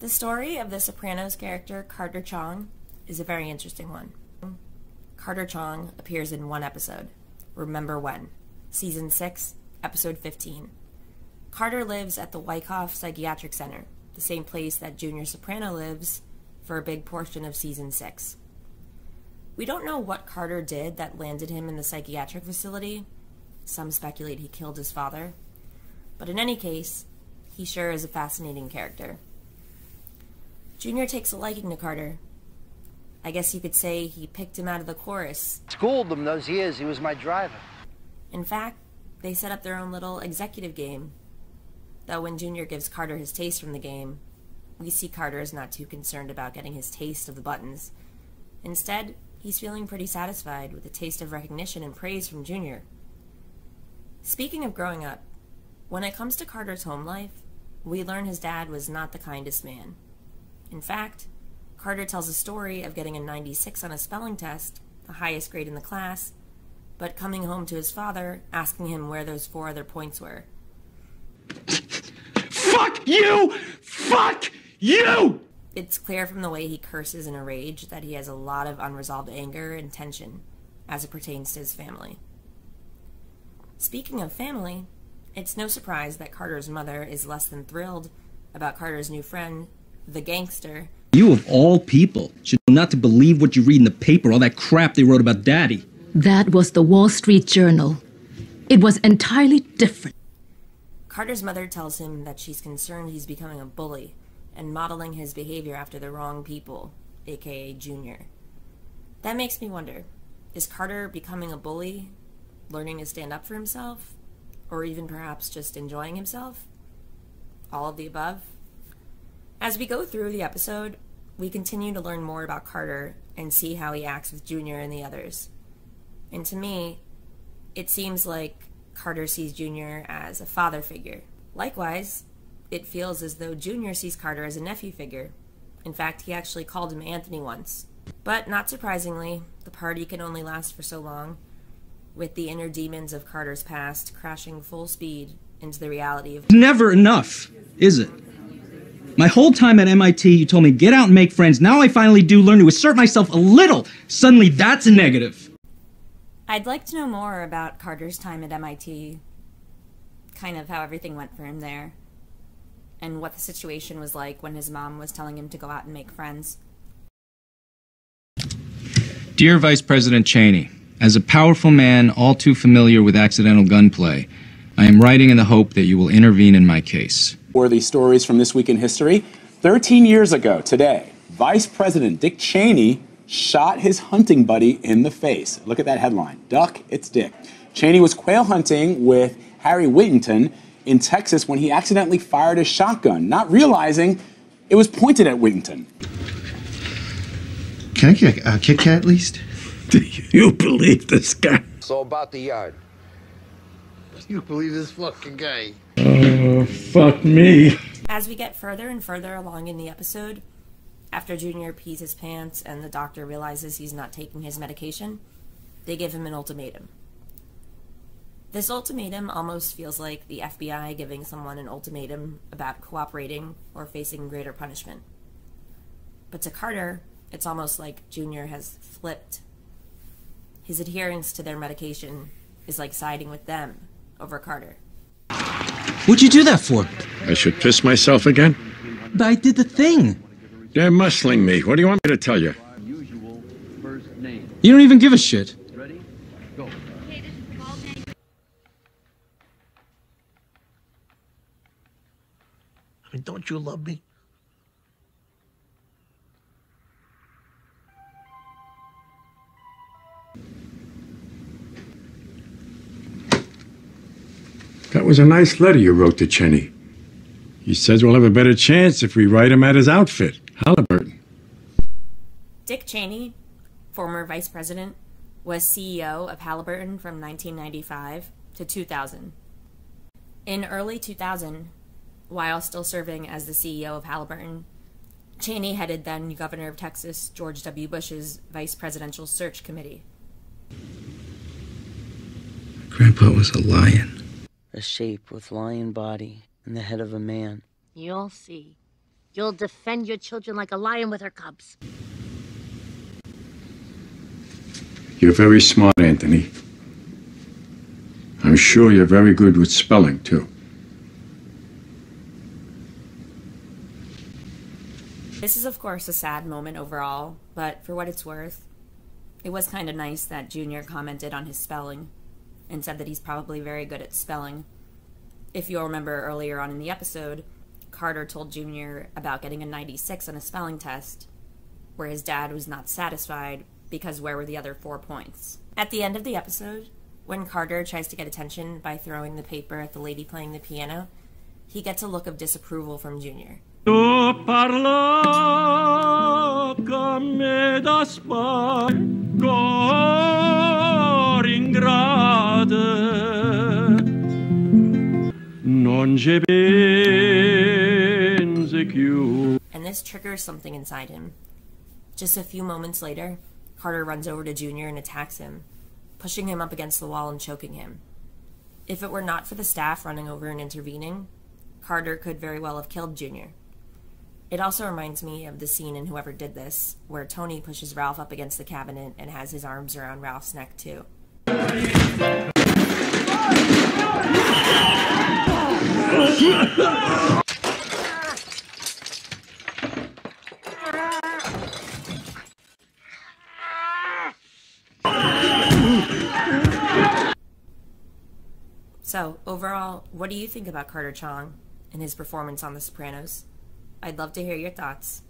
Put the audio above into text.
The story of the Sopranos character Carter Chong is a very interesting one. Carter Chong appears in one episode, Remember When, Season 6, Episode 15. Carter lives at the Wyckoff Psychiatric Center, the same place that Junior Soprano lives for a big portion of Season 6. We don't know what Carter did that landed him in the psychiatric facility. Some speculate he killed his father. But in any case, he sure is a fascinating character. Junior takes a liking to Carter. I guess you could say he picked him out of the chorus. Schooled him those years. He was my driver. In fact, they set up their own little executive game. Though when Junior gives Carter his taste from the game, we see Carter is not too concerned about getting his taste of the buttons. Instead, he's feeling pretty satisfied with a taste of recognition and praise from Junior. Speaking of growing up, when it comes to Carter's home life, we learn his dad was not the kindest man. In fact, Carter tells a story of getting a 96 on a spelling test, the highest grade in the class, but coming home to his father, asking him where those 4 other points were. Fuck you! Fuck you! It's clear from the way he curses in a rage that he has a lot of unresolved anger and tension as it pertains to his family. Speaking of family, it's no surprise that Carter's mother is less than thrilled about Carter's new friend, the gangster. You of all people should know not to believe what you read in the paper, all that crap they wrote about Daddy. That was the Wall Street Journal. It was entirely different. Carter's mother tells him that she's concerned he's becoming a bully and modeling his behavior after the wrong people, aka Junior. That makes me wonder, is Carter becoming a bully, learning to stand up for himself, or even perhaps just enjoying himself? All of the above? As we go through the episode, we continue to learn more about Carter and see how he acts with Junior and the others. And to me, it seems like Carter sees Junior as a father figure. Likewise, it feels as though Junior sees Carter as a nephew figure. In fact, he actually called him Anthony once. But not surprisingly, the party can only last for so long, with the inner demons of Carter's past crashing full speed into the reality of... Never enough, is it? My whole time at MIT, you told me get out and make friends. Now I finally do learn to assert myself a little. Suddenly that's a negative. I'd like to know more about Carter's time at MIT, kind of how everything went for him there, and what the situation was like when his mom was telling him to go out and make friends. Dear Vice President Cheney, as a powerful man all too familiar with accidental gunplay, I am writing in the hope that you will intervene in my case. Worthy stories from this week in history. 13 years ago today, Vice President Dick Cheney shot his hunting buddy in the face. Look at that headline. Duck, it's Dick. Cheney was quail hunting with Harry Whittington in Texas when he accidentally fired a shotgun, not realizing it was pointed at Whittington. Can I get a Kit Kat at least? Do you believe this guy? So about the yard. You believe this fucking guy? Oh, fuck me. As we get further and further along in the episode, after Junior pees his pants and the doctor realizes he's not taking his medication, they give him an ultimatum. This ultimatum almost feels like the FBI giving someone an ultimatum about cooperating or facing greater punishment. But to Carter, it's almost like Junior has flipped. His adherence to their medication is like siding with them over Carter. What'd you do that for? I should piss myself again? But I did the thing. They're muscling me. What do you want me to tell you? You don't even give a shit. Ready? Go. I mean, don't you love me? That was a nice letter you wrote to Cheney. He says we'll have a better chance if we write him at his outfit, Halliburton. Dick Cheney, former vice president, was CEO of Halliburton from 1995 to 2000. In early 2000, while still serving as the CEO of Halliburton, Cheney headed then Governor of Texas George W. Bush's Vice Presidential Search Committee. Grandpa was a lion. A shape with lion body and the head of a man. You'll see. You'll defend your children like a lion with her cubs. You're very smart, Anthony. I'm sure you're very good with spelling, too. This is, of course, a sad moment overall, but for what it's worth, it was kind of nice that Junior commented on his spelling and said that he's probably very good at spelling. If you'll remember earlier on in the episode, Carter told Junior about getting a 96 on a spelling test, where his dad was not satisfied because where were the other 4 points? At the end of the episode, when Carter tries to get attention by throwing the paper at the lady playing the piano, he gets a look of disapproval from Junior. Tu parla con me da spar, cor in grade, non je pensi più. And this triggers something inside him. Just a few moments later, Carter runs over to Junior and attacks him, pushing him up against the wall and choking him. If it were not for the staff running over and intervening, Carter could very well have killed Junior. It also reminds me of the scene in Whoever Did This, where Tony pushes Ralph up against the cabinet and has his arms around Ralph's neck too. So, overall, what do you think about Carter Chong and his performance on The Sopranos? I'd love to hear your thoughts.